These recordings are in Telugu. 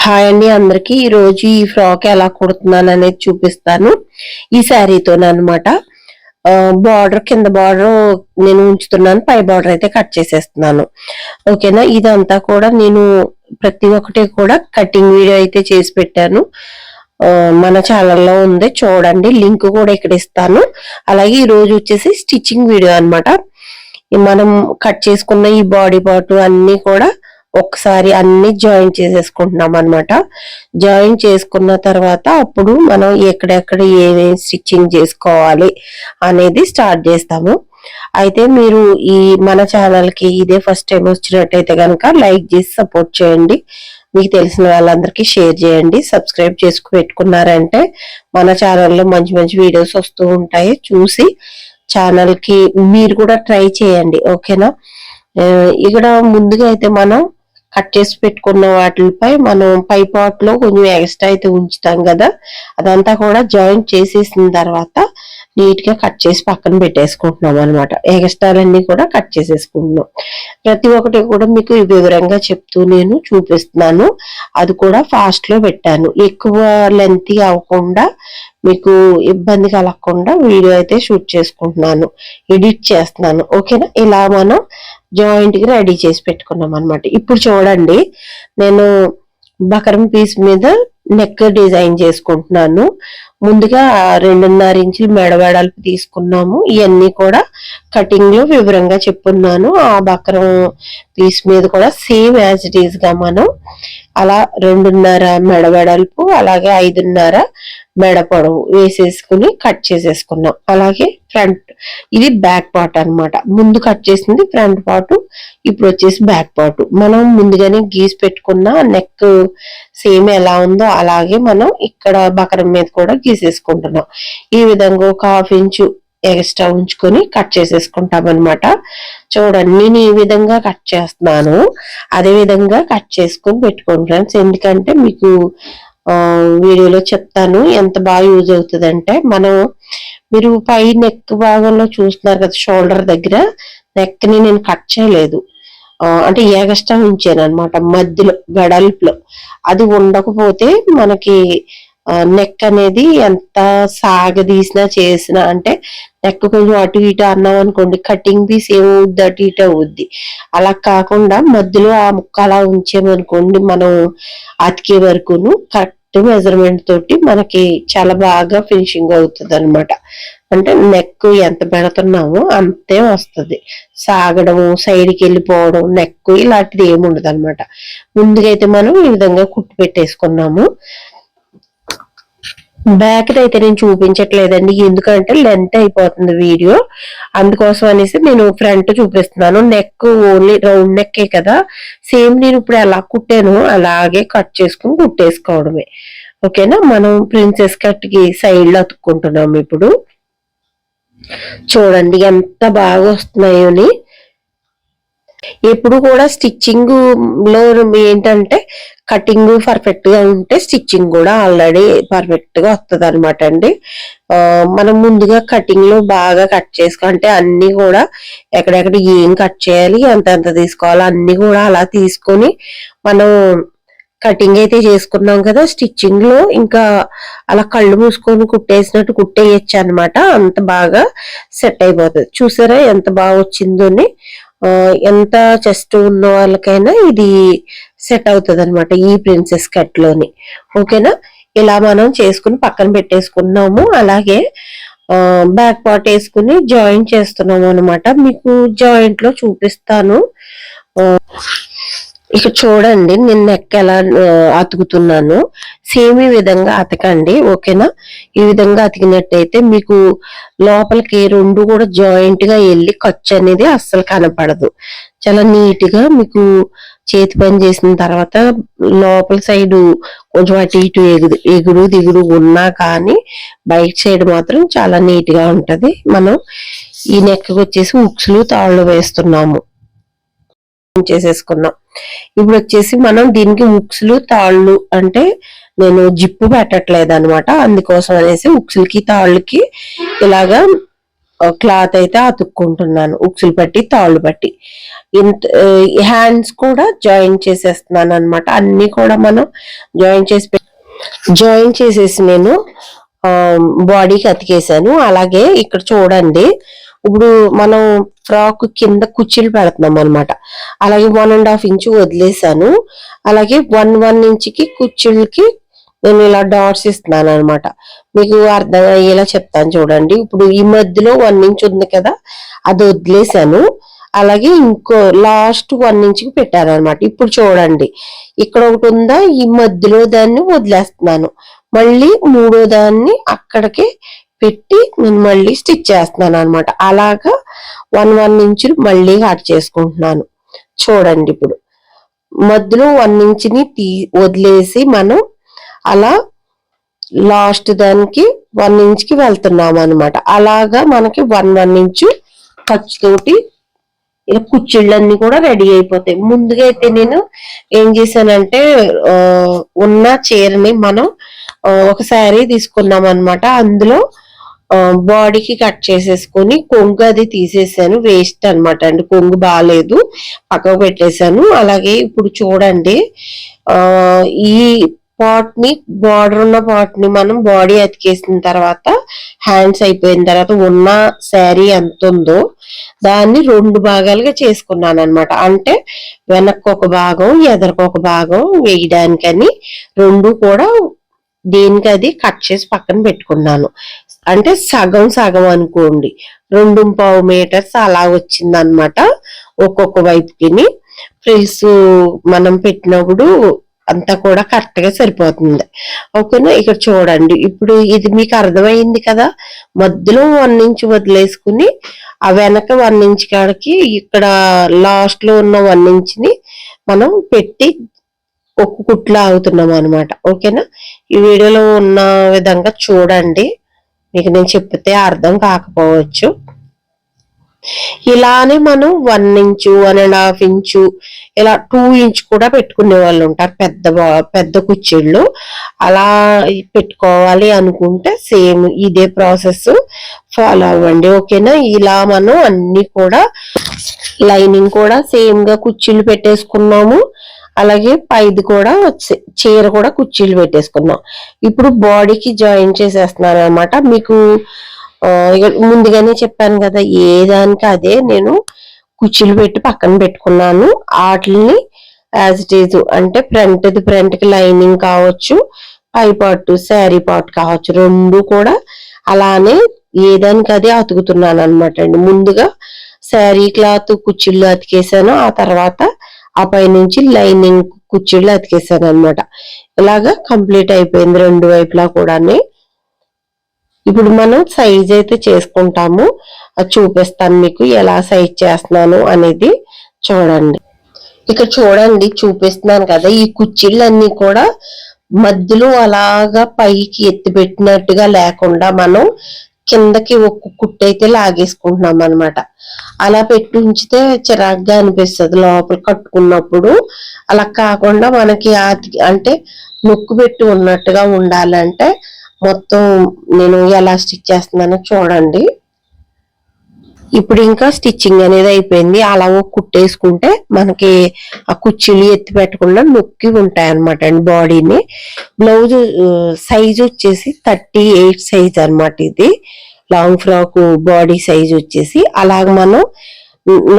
హాయ్ అండి అందరికి ఈ రోజు ఈ ఫ్రాక్ ఎలా కుడుతున్నాను అనేది చూపిస్తాను. ఈ శారీతో అన్నమాట. బార్డర్ కింద బార్డర్ నేను ఉంచుతున్నాను, పై బార్డర్ అయితే కట్ చేసేస్తున్నాను. ఓకేనా, ఇదంతా కూడా నేను ప్రతి ఒక్కటి కూడా కటింగ్ వీడియో అయితే చేసి పెట్టాను. మన ఛానల్లో ఉంది, చూడండి. లింక్ కూడా ఇక్కడ ఇస్తాను. అలాగే ఈ రోజు వచ్చేసి స్టిచ్చింగ్ వీడియో అన్నమాట. మనం కట్ చేసుకున్న ఈ బాడీ పార్ట్ అన్ని కూడా ఒకసారి అన్ని జాయిన్ చేసేసుకుంటున్నాం అన్నమాట. జాయిన్ చేసుకున్న తర్వాత అప్పుడు మనం ఎక్కడెక్కడ ఏమేమి స్టిచ్చింగ్ చేసుకోవాలి అనేది స్టార్ట్ చేస్తాము. అయితే మీరు ఈ మన ఛానల్ కి ఇదే ఫస్ట్ టైం వచ్చినట్టయితే కనుక లైక్ చేసి సపోర్ట్ చేయండి. మీకు తెలిసిన వాళ్ళందరికీ షేర్ చేయండి. సబ్స్క్రైబ్ చేసుకు పెట్టుకున్నారంటే మన ఛానల్లో మంచి మంచి వీడియోస్ వస్తూ ఉంటాయి. చూసి ఛానల్ కి మీరు కూడా ట్రై చేయండి. ఓకేనా, ఇక్కడ ముందుగా అయితే మనం కట్ చేసి పెట్టుకున్న వాటిపై మనం పై పార్ట్ లో కొంచెం ఎక్స్ట్రా అయితే ఉంచుతాం కదా, అదంతా కూడా జాయింట్ చేసేసిన తర్వాత నీట్ గా కట్ చేసి పక్కన పెట్టేసుకుంటున్నాం అనమాట. ఎక్స్ట్రాలన్నీ కూడా కట్ చేసేసుకుంటున్నాం. ప్రతి ఒక్కటి కూడా మీకు వివరంగా చెప్తూ నేను చూపిస్తున్నాను. అది కూడా ఫాస్ట్ లో పెట్టాను, ఎక్కువ లెంత్ అవ్వకుండా మీకు ఇబ్బంది కలగకుండా వీడియో అయితే షూట్ చేసుకుంటున్నాను, ఎడిట్ చేస్తున్నాను. ఓకేనా, ఇలా మనం జాయింట్ గా రెడీ చేసి పెట్టుకున్నాం అనమాట. ఇప్పుడు చూడండి, నేను బకరం పీస్ మీద నెక్ డిజైన్ చేసుకుంటున్నాను. ముందుగా 2.5 ఇంచులు మెడవెడల్పు తీసుకున్నాము. ఇవన్నీ కూడా కటింగ్ లో వివరంగా చెప్పున్నాను. ఆ బకరం పీస్ మీద కూడా సేమ్ యాజ్ ఇట్ ఈస్ గా మనం అలా 2.5 మెడవెడల్పు అలాగే 5.5 మెడ పొడవు వేసేసుకుని కట్ చేసేసుకున్నాం. అలాగే ఫ్రంట్, ఇది బ్యాక్ పార్ట్ అన్నమాట. ముందు కట్ చేసింది ఫ్రంట్ పార్ట్, ఇప్పుడు వచ్చేసి బ్యాక్ పార్ట్. మనం ముందుగానే గీసి పెట్టుకున్న నెక్ సేమ్ ఎలా ఉందో అలాగే మనం ఇక్కడ బకరం మీద కూడా గీసేసుకుంటున్నాం. ఈ విధంగా ఒక 1/2 ఇంచు ఎక్స్ట్రా ఉంచుకొని కట్ చేసేసుకుంటాం అనమాట. చూడండి, నేను ఈ విధంగా కట్ చేస్తున్నాను, అదే విధంగా కట్ చేసుకొని పెట్టుకోండి ఫ్రెండ్స్. ఎందుకంటే మీకు వీడియోలో చెప్తాను ఎంత బాగా యూజ్ అవుతుంది అంటే, మీరు పై నెక్ భాగంలో చూస్తున్నారు కదా, షోల్డర్ దగ్గర నెక్ ని నేను కట్ చేయలేదు, అంటే ఎగస్ట్రా ఉంచాను అనమాట మధ్యలో వెడల్పులో. అది ఉండకపోతే మనకి నెక్ అనేది ఎంత సాగదీసినా చేసినా, అంటే నెక్ కొంచెం అటు ఇటు అన్నాం అనుకోండి, కటింగ్ పీస్ ఏమవుద్ది అటు ఇటు అవుద్ది. అలా కాకుండా మధ్యలో ఆ ముక్క అలా ఉంచామనుకోండి, మనం అతికే వరకును కరెక్ట్ మెజర్మెంట్ తోటి మనకి చాలా బాగా ఫినిషింగ్ అవుతుంది అనమాట. అంటే నెక్ ఎంత పెడుతున్నామో అంతే వస్తుంది. సాగడము, సైడ్కి వెళ్ళిపోవడం నెక్ ఇలాంటిది ఏమి ఉండదు అనమాట. ముందుగా అయితే మనం ఈ విధంగా కుట్టు పెట్టేసుకున్నాము. బ్యాక్ అయితే నేను చూపించట్లేదండి, ఎందుకంటే లెంత్ అయిపోతుంది వీడియో. అందుకోసం అనేసి నేను ఫ్రంట్ చూపిస్తున్నాను. నెక్ ఓన్లీ రౌండ్ నెక్కే కదా, సేమ్ నేను ఇప్పుడు ఎలా కుట్టాను అలాగే కట్ చేసుకుని కుట్టేసుకోవడమే. ఓకేనా, మనం ప్రిన్సెస్ కట్ కి సైడ్ లో అతుక్కుంటున్నాము. ఇప్పుడు చూడండి ఎంత బాగా వస్తున్నాయో. ఎప్పుడు కూడా స్టిచ్చింగ్ లో ఏంటంటే కటింగ్ పర్ఫెక్ట్ గా ఉంటే స్టిచ్చింగ్ కూడా ఆల్రెడీ పర్ఫెక్ట్ గా వస్తుంది అనమాట అండి. మనం ముందుగా కటింగ్ లో బాగా కట్ చేసుకుంటే అన్ని కూడా ఎక్కడెక్కడ ఏం కట్ చేయాలి, ఎంత తీసుకోవాలి అన్ని కూడా అలా తీసుకొని మనం కటింగ్ అయితే చేసుకున్నాం కదా, స్టిచ్చింగ్ లో ఇంకా అలా కళ్ళు మూసుకొని కుట్టేసినట్టు కుట్టేయచ్చు అనమాట. అంత బాగా సెట్ అయిపోతుంది. చూసారా ఎంత బాగా వచ్చిందోని. ఎంత చెస్ట్ ఉన్న వాళ్ళకైనా ఇది సెట్ అవుతుంది అనమాట ఈ ప్రిన్సెస్ కట్ లోని. ఓకేనా, ఇలా మనం చేసుకుని పక్కన పెట్టేసుకున్నాము. అలాగే బ్యాక్ పార్ట్ వేసుకుని జాయింట్ చేస్తున్నాము అనమాట. మీకు జాయింట్ లో చూపిస్తాను. ఇక చూడండి, నేను నెక్ ఎలా అతుకుతున్నాను, సేమ్ ఈ విధంగా అతకండి. ఓకేనా, ఈ విధంగా అతికినట్టయితే మీకు లోపలికి రెండు కూడా జాయింట్ గా వెళ్ళి ఖర్చు అనేది అస్సలు కనపడదు. చాలా నీట్ గా మీకు చేతి పని చేసిన తర్వాత లోపల సైడ్ కొంచెం అటు ఇటు ఎగుడు దిగుడు ఉన్నా కానీ బయట సైడ్ మాత్రం చాలా నీట్ గా ఉంటది. మనం ఈ నెక్ వచ్చేసి ఉక్సులు తాళ్ళు వేస్తున్నాము, చేసేసుకున్నాం. ఇప్పుడు వచ్చేసి మనం దీనికి ఉక్సులు తాళ్ళు అంటే నేను జిప్పు పెట్టట్లేదు అనమాట. అందుకోసం అనేసి ఉక్సులకి తాళ్ళకి ఇలాగా క్లాత్ అయితే అతుక్కుంటున్నాను, ఉక్సులు పట్టి తాళ్ళు పట్టి. ఇంత హ్యాండ్స్ కూడా జాయిన్ చేసేస్తున్నాను అనమాట. అన్ని కూడా మనం జాయిన్ చేసేసి నేను బాడీకి అతికేసాను. అలాగే ఇక్కడ చూడండి, ఇప్పుడు మనం ఫ్రాక్ కింద కుర్చీలు పెడుతున్నాం అనమాట. అలాగే 1.5 ఇంచ్ వదిలేసాను. అలాగే 1 ఇంచ్కి కుర్చీలకి నేను ఇలా డాట్స్ ఇస్తున్నాను అనమాట. మీకు అర్థం అయ్యేలా చెప్తాను చూడండి. ఇప్పుడు ఈ మధ్యలో 1 ఇంచ్ ఉంది కదా, అది వదిలేసాను. అలాగే ఇంకో లాస్ట్ 1 ఇంచ్కి పెట్టాను అనమాట. ఇప్పుడు చూడండి, ఇక్కడ ఒకటి ఉందా, ఈ మధ్యలో దాన్ని వదిలేస్తున్నాను. మళ్ళీ మూడో దాన్ని అక్కడికి పెట్టి నేను మళ్ళీ స్టిచ్ చేస్తున్నాను అనమాట. అలాగా 1 ఇంచులు మళ్ళీ కట్ చేసుకుంటున్నాను. చూడండి, ఇప్పుడు మధ్యలో 1 ఇంచ్ని వదిలేసి మనం అలా లాస్ట్ దానికి 1 ఇంచ్కి వెళ్తున్నాం అనమాట. అలాగా మనకి 1 ఇంచు ఖర్చుతోటి ఇలా కుచ్చిళ్ళన్నీ కూడా రెడీ అయిపోతాయి. ముందుగా అయితే నేను ఏం చేశానంటే, ఉన్న చీరని మనం ఒక శారీ తీసుకున్నాం అనమాట. అందులో బాడీకి కట్ చేసేసుకొని కొంగు అది తీసేసాను, వేస్ట్ అనమాట అండి, కొంగు బాగాలేదు, పక్కకు పెట్టేశాను. అలాగే ఇప్పుడు చూడండి, ఈ పాట్ ని, బార్డర్ ఉన్న పాట్ ని మనం బాడీ అతికేసిన తర్వాత, హ్యాండ్స్ అయిపోయిన తర్వాత ఉన్న శారీ ఎంత ఉందో దాన్ని 2 భాగాలుగా చేసుకున్నాను అనమాట. అంటే వెనక్కి ఒక భాగం, ఎదరికి ఒక భాగం వేయడానికని 2 కూడా దేనికి అది కట్ చేసి పక్కన పెట్టుకున్నాను. అంటే సగం సగం అనుకోండి, 2.5 మీటర్స్ అలా వచ్చింది అనమాట ఒక్కొక్క వైపుకి. ఫ్రిల్స్ మనం పెట్టినప్పుడు అంతా కూడా కరెక్ట్ గా సరిపోతుంది. ఓకేనా? ఇక్కడ చూడండి, ఇప్పుడు ఇది మీకు అర్థమైంది కదా. మధ్యలో 1 ఇంచ్ వదిలేసుకుని ఆ వెనక 1 ఇంచ్ కాడికి ఇక్కడ లాస్ట్ లో ఉన్న 1 ఇంచ్ని మనం పెట్టి ఒక్క కుట్లు ఆగుతున్నాం అనమాట. ఓకేనా? ఈ వీడియోలో ఉన్న విధంగా చూడండి, మీకు నేను చెప్తే అర్థం కాకపోవచ్చు. ఇలానే మనం 1 ఇంచు, 1.5 ఇంచు, ఇలా 2 ఇంచ్ కూడా పెట్టుకునే వాళ్ళు ఉంటారు, పెద్ద కుర్చీళ్ళు. అలా పెట్టుకోవాలి అనుకుంటే సేమ్ ఇదే ప్రాసెస్ ఫాలో అవ్వండి. ఓకేనా? ఇలా మనం అన్ని కూడా లైనింగ్ కూడా సేమ్ గా కుర్చీలు పెట్టేసుకున్నాము. అలాగే పైది కూడా చీర కూడా కుర్చీలు పెట్టేసుకున్నాం. ఇప్పుడు బాడీకి జాయిన్ చేసేస్తున్నాను అనమాట. మీకు ముందుగానే చెప్పాను కదా, ఏ దానికి అదే నేను కుర్చీలు పెట్టి పక్కన పెట్టుకున్నాను. వాటిని యాజ్ ఇట్ ఈజ్, అంటే ఫ్రంట్ కి లైనింగ్ కావచ్చు, పై పార్ట్ శారీ పార్ట్ కావచ్చు, 2 కూడా అలానే ఏదానికి అదే అతుకుతున్నాను అనమాట అండి. ముందుగా శారీ క్లాత్ కుర్చీళ్ళు అతికేసాను, ఆ తర్వాత ఆ పై నుంచి లైనింగ్ కుర్చీళ్ళు అతికేసాను అనమాట. ఇలాగా కంప్లీట్ అయిపోయింది 2 వైపులా కూడా. ఇప్పుడు మనం సైజ్ అయితే చేసుకుంటాము, అది చూపిస్తాను మీకు ఎలా సైజ్ చేస్తున్నాను అనేది. చూడండి, ఇక్కడ చూడండి, చూపిస్తున్నాను కదా, ఈ కుర్చీలన్నీ కూడా మధ్యలో అలాగా పైకి ఎత్తి పెట్టినట్టుగా లేకుండా మనం కిందకి ఒక్క కుట్టు అయితే లాగేసుకుంటున్నాం అనమాట. అలా పెట్టి ఉంచితే చిరాగ్గా అనిపిస్తుంది లోపల కట్టుకున్నప్పుడు. అలా కాకుండా మనకి అంటే నొక్కు పెట్టి ఉన్నట్టుగా ఉండాలంటే మొత్తం నేను ఎలా స్టిచ్ చేస్తున్నానో చూడండి. ఇప్పుడు ఇంకా స్టిచ్చింగ్ అనేది అయిపోయింది. అలా కుట్టేసుకుంటే మనకి ఆ కుర్చీలు ఎత్తి పెట్టకుండా నొక్కి ఉంటాయి అనమాట అండి బాడీని. బ్లౌజ్ సైజ్ వచ్చేసి 38 సైజ్ అనమాట. ఇది లాంగ్ ఫ్రాక్ బాడీ సైజ్ వచ్చేసి. అలాగ మనం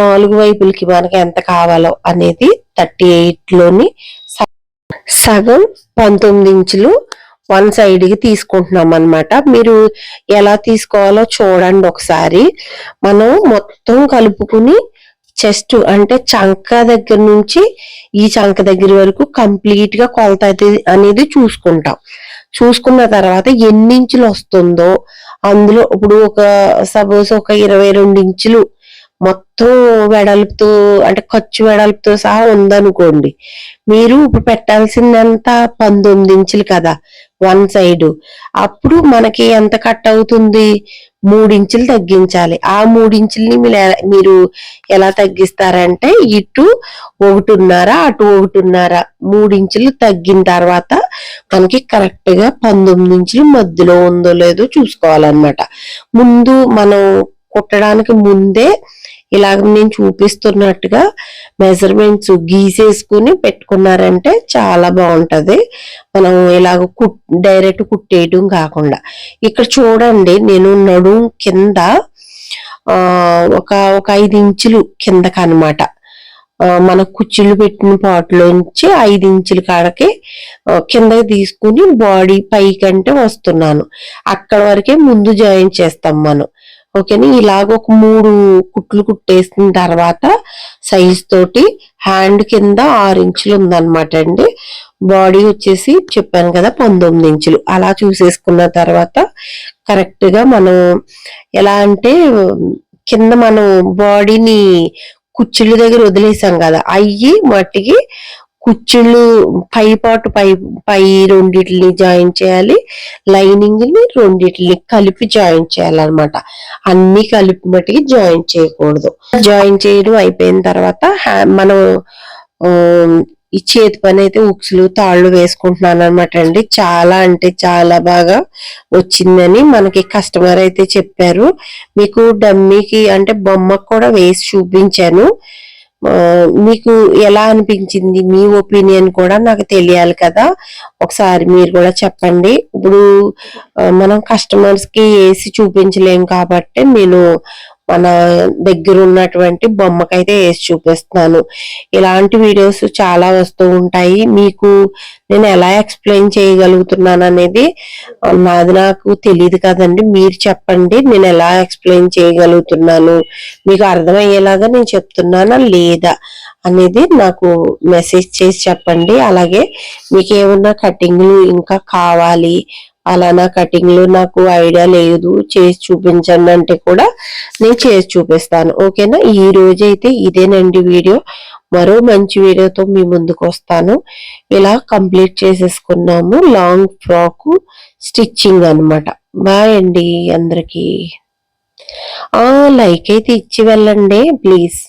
4 వైపులకి మనకి ఎంత కావాలో అనేది 38లోని సగం 19 ఇంచులు 1 సైడ్ కి తీసుకుంటున్నాం అనమాట. మీరు ఎలా తీసుకోవాలో చూడండి ఒకసారి. మనం మొత్తం కలుపుకుని చెస్ట్ అంటే చంక దగ్గర నుంచి ఈ చంక దగ్గర వరకు కంప్లీట్ గా కొలత అనేది చూసుకున్న తర్వాత ఎన్ని ఇంచులు వస్తుందో అందులో ఇప్పుడు సపోజ్ ఒక 22 ఇంచులు మొత్తం వెడల్పుతో, అంటే ఖర్చు వెడల్పుతో సహా ఉందనుకోండి, మీరు ఇప్పుడు పెట్టాల్సిందంత 19 ఇంచులు కదా 1 సైడ్. అప్పుడు మనకి ఎంత కట్ అవుతుంది, 3 ఇంచులు తగ్గించాలి. ఆ 3 ఇంచుల్ని మీరు ఎలా తగ్గిస్తారంటే, ఇటు 1.5 అటు 1.5 3 ఇంచులు తగ్గిన తర్వాత మనకి కరెక్ట్ గా 19 ఇంచులు మధ్యలో ఉందో లేదో చూసుకోవాలన్నమాట. ముందు మనం కుట్టడానికి ముందే ఇలాగ నేను చూపిస్తున్నట్టుగా మెజర్మెంట్స్ గీసేసుకుని పెట్టుకున్నారంటే చాలా బాగుంటది. మనం ఇలాగ డైరెక్ట్ కుట్టేయడం కాకుండా. ఇక్కడ చూడండి నేను నడుం కింద ఒక 5 ఇంచులు కిందకనమాట మన కుచ్చిళ్ళు పెట్టిన పాటులోంచి 5 ఇంచుల కాడకి కిందకి తీసుకుని బాడీ పైకంటే వస్తున్నాను. అక్కడ వరకే ముందు జాయిన్ చేస్తాం మనం. ఓకేనా, ఇలాగ ఒక 3 కుట్లు కుట్టేసిన తర్వాత సైజ్ తోటి హ్యాండ్ కింద 6 ఇంచులు ఉందన్నమాట అండి. బాడీ వచ్చేసి చెప్పాను కదా 19 ఇంచులు. అలా చూసేసుకున్న తర్వాత కరెక్ట్ గా మనం ఎలా అంటే కింద మనం బాడీని కుచ్చిళ్ళ దగ్గర వదిలేసాం కదా, అయ్యి మట్టికి కుచ్చిళ్ళు పై రెండిటిని జాయిన్ చేయాలి, లైనింగ్ ని రెండిటిని కలిపి జాయిన్ చేయాలన్నమాట. అన్ని కలిపి మట్టికి జాయిన్ చేయకూడదు. జాయిన్ చేయడం అయిపోయిన తర్వాత మనం ఈ చేతి పని అయితే ఉక్సులు తాళ్ళు వేసుకుంటున్నాను అనమాట అండి. చాలా అంటే చాలా బాగా వచ్చిందని మనకి కస్టమర్ అయితే చెప్పారు. మీకు డమ్మీకి అంటే బొమ్మకు కూడా వేసి చూపించాను. మీకు ఎలా అనిపించింది, మీ ఒపీనియన్ కూడా నాకు తెలియాలి కదా, ఒకసారి మీరు కూడా చెప్పండి. ఇప్పుడు మనం కస్టమర్స్ కి వేసి చూపించలేం కాబట్టి నేను మన దగ్గర ఉన్నటువంటి బొమ్మకైతే వేసి చూపిస్తున్నాను. ఇలాంటి వీడియోస్ చాలా వస్తూ ఉంటాయి. మీకు నేను ఎలా ఎక్స్ప్లెయిన్ చేయగలుగుతున్నాను అనేది నాకు తెలియదు కదండి. మీరు చెప్పండి, నేను ఎలా ఎక్స్ప్లెయిన్ చేయగలుగుతున్నాను, మీకు అర్థమయ్యేలాగా నేను చెప్తున్నానా లేదా అనేది నాకు మెసేజ్ చేసి చెప్పండి. అలాగే మీకు ఏమన్నా కటింగ్లు ఇంకా కావాలి, అలానా కటింగ్లు నాకు ఐడియా లేదు చేసి చూపించండి అంటే కూడా నేను చేసి చూపిస్తాను. ఓకేనా, ఈ రోజైతే ఇదేనండి వీడియో. మరో మంచి వీడియోతో మీ ముందుకు వస్తాను. ఇలా కంప్లీట్ చేసేసుకున్నాము లాంగ్ ఫ్రాక్ స్టిచ్చింగ్ అన్నమాట. బాయ్ అండి అందరికి. లైక్ అయితే ఇచ్చి వెళ్ళండి ప్లీజ్.